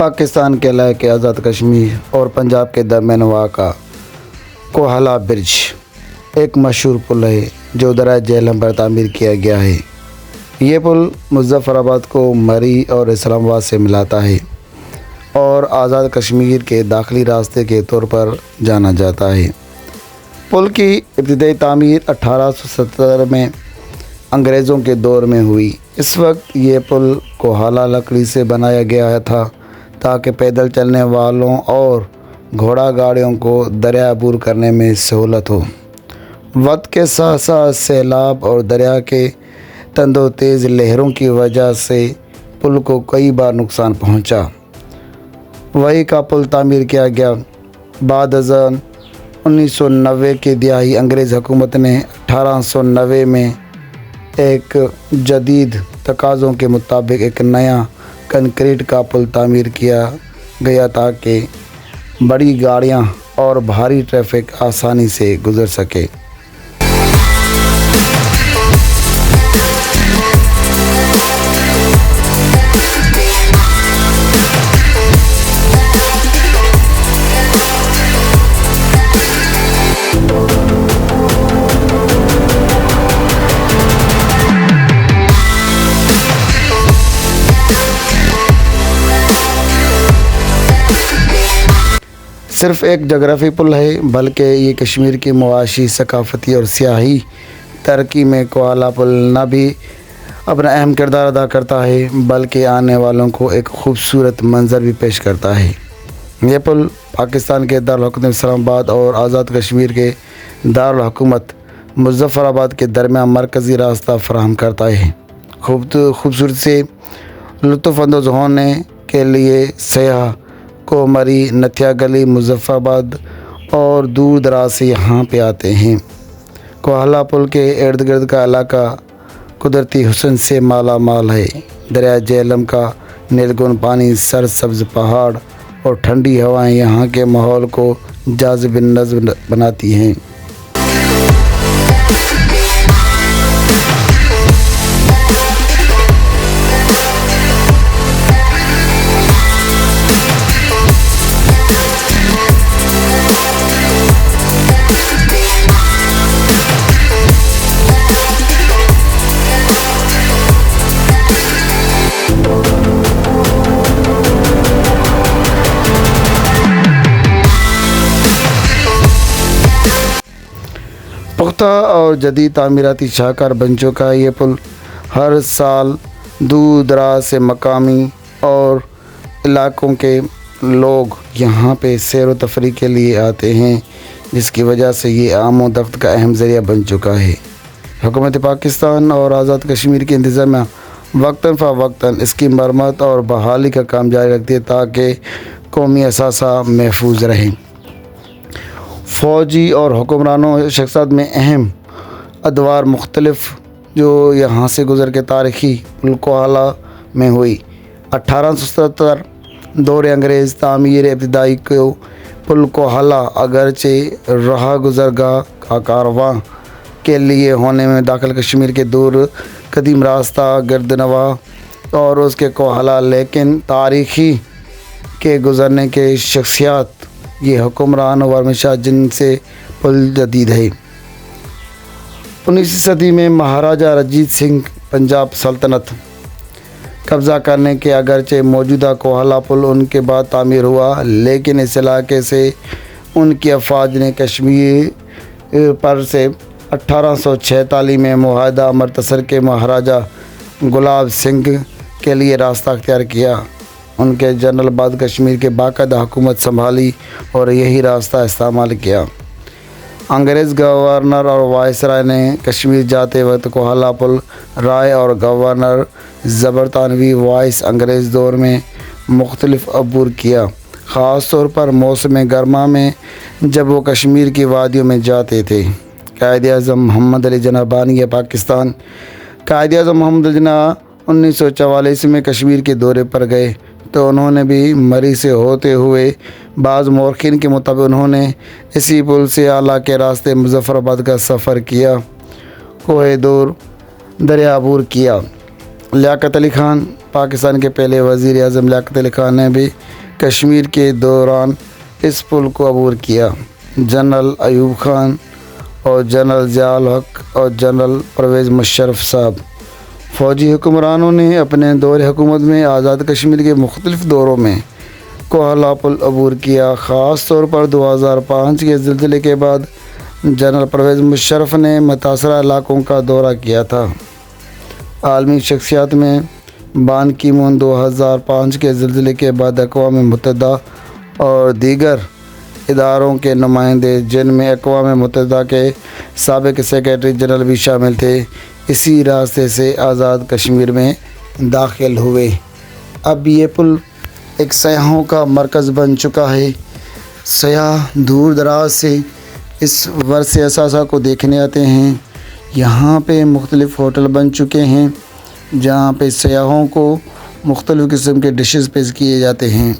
پاکستان کے علاقے آزاد کشمیر اور پنجاب کے درمیان واقع کوہالہ برج ایک مشہور پل ہے جو دریائے جہلم پر تعمیر کیا گیا ہے۔ یہ پل مظفر آباد کو مری اور اسلام آباد سے ملاتا ہے اور آزاد کشمیر کے داخلی راستے کے طور پر جانا جاتا ہے۔ پل کی ابتدائی تعمیر 1870 میں انگریزوں کے دور میں ہوئی۔ اس وقت یہ پل کوہالہ لکڑی سے بنایا گیا تھا تاکہ پیدل چلنے والوں اور گھوڑا گاڑیوں کو دریا عبور کرنے میں سہولت ہو۔ وقت کے ساتھ ساتھ سیلاب اور دریا کے تند و تیز لہروں کی وجہ سے پل کو کئی بار نقصان پہنچا۔ وہی کا پل تعمیر کیا گیا۔ بعد ازاں 1990 کی دہائی انگریز حکومت نے 1890 میں ایک جدید تقاضوں کے مطابق ایک نیا کنکریٹ کا پل تعمیر کیا گیا تاکہ بڑی گاڑیاں اور بھاری ٹریفک آسانی سے گزر سکے۔ صرف ایک جغرافی پل ہے بلکہ یہ کشمیر کی معاشی، ثقافتی اور سیاحی ترقی میں کوہالہ پل نہ بھی اپنا اہم کردار ادا کرتا ہے بلکہ آنے والوں کو ایک خوبصورت منظر بھی پیش کرتا ہے۔ یہ پل پاکستان کے دارالحکومت اسلام آباد اور آزاد کشمیر کے دارالحکومت مظفر آباد کے درمیان مرکزی راستہ فراہم کرتا ہے۔ خوبصورتی سے لطف اندوز ہونے کے لیے سیاح کو مری، نتھیا گلی، مظفر آباد اور دور دراز سے یہاں پہ آتے ہیں۔ کوہالہ پل کے ارد گرد کا علاقہ قدرتی حسن سے مالا مال ہے۔ دریائے جہلم کا نیلگون پانی، سرسبز پہاڑ اور ٹھنڈی ہوائیں یہاں کے ماحول کو جاذب نظر بناتی ہیں۔ پختہ اور جدید تعمیراتی شاہکار بن چکا ہے۔ یہ پل ہر سال دور دراز سے مقامی اور علاقوں کے لوگ یہاں پہ سیر و تفریح کے لیے آتے ہیں، جس کی وجہ سے یہ آمد و رفت کا اہم ذریعہ بن چکا ہے۔ حکومت پاکستان اور آزاد کشمیر کی انتظامیہ وقتاً فوقتاً اس کی مرمت اور بحالی کا کام جاری رکھتی ہے تاکہ قومی اثاثہ محفوظ رہے۔ فوجی اور حکمرانوں شخصیات میں اہم ادوار مختلف جو یہاں سے گزر کے تاریخی پل کوہالہ میں ہوئی۔ 1877 دور انگریز تعمیر ابتدائی کو پل کوہالہ اگرچہ راہ گزرگاہ کا کارواں کے لیے ہونے میں داخل کشمیر کے دور قدیم راستہ گردنواں اور اس کے کوہالہ، لیکن تاریخی کے گزرنے کے شخصیات یہ حکمران ورما شاہ جن سے پل جدید ہے۔ 19ویں صدی میں مہاراجہ رنجیت سنگھ پنجاب سلطنت قبضہ کرنے کے اگرچہ موجودہ کوہالہ پل ان کے بعد تعمیر ہوا، لیکن اس علاقے سے ان کی افواج نے کشمیر پر سے 1846 میں معاہدہ امرتسر کے مہاراجہ گلاب سنگھ کے لیے راستہ اختیار کیا۔ ان کے جنرل بعد کشمیر کے باقاعدہ حکومت سنبھالی اور یہی راستہ استعمال کیا۔ انگریز گورنر اور وائسرائے نے کشمیر جاتے وقت کوہالہ پل رائے اور گورنر برطانوی وائس انگریز دور میں مختلف عبور کیا، خاص طور پر موسم گرما میں جب وہ کشمیر کی وادیوں میں جاتے تھے۔ قائد اعظم محمد علی جناح بانی پاکستان قائد اعظم محمد علی جناح 1944 میں کشمیر کے دورے پر گئے تو انہوں نے بھی مری سے ہوتے ہوئے بعض مورخین کے مطابق انہوں نے اسی پل سے اعلیٰ کے راستے مظفر آباد کا سفر کیا، کوہ دور دریا عبور کیا۔ لیاقت علی خان پاکستان کے پہلے وزیر اعظم لیاقت علی خان نے بھی کشمیر کے دوران اس پل کو عبور کیا۔ جنرل ایوب خان اور جنرل ضیاء الحق اور جنرل پرویز مشرف صاحب فوجی حکمرانوں نے اپنے دور حکومت میں آزاد کشمیر کے مختلف دوروں میں کوہلا پل عبور کیا۔ خاص طور پر 2005 کے زلزلے کے بعد جنرل پرویز مشرف نے متاثرہ علاقوں کا دورہ کیا تھا۔ عالمی شخصیات میں بان کی مون 2005 کے زلزلے کے بعد اقوام متحدہ اور دیگر اداروں کے نمائندے، جن میں اقوام متحدہ کے سابق سیکریٹری جنرل بھی شامل تھے، اسی راستے سے آزاد کشمیر میں داخل ہوئے۔ اب یہ پل ایک سیاحوں کا مرکز بن چکا ہے۔ سیاح دور دراز سے اس ورث اثاثہ کو دیکھنے آتے ہیں۔ یہاں پہ مختلف ہوٹل بن چکے ہیں جہاں پہ سیاحوں کو مختلف قسم کے ڈشز پیش کیے جاتے ہیں۔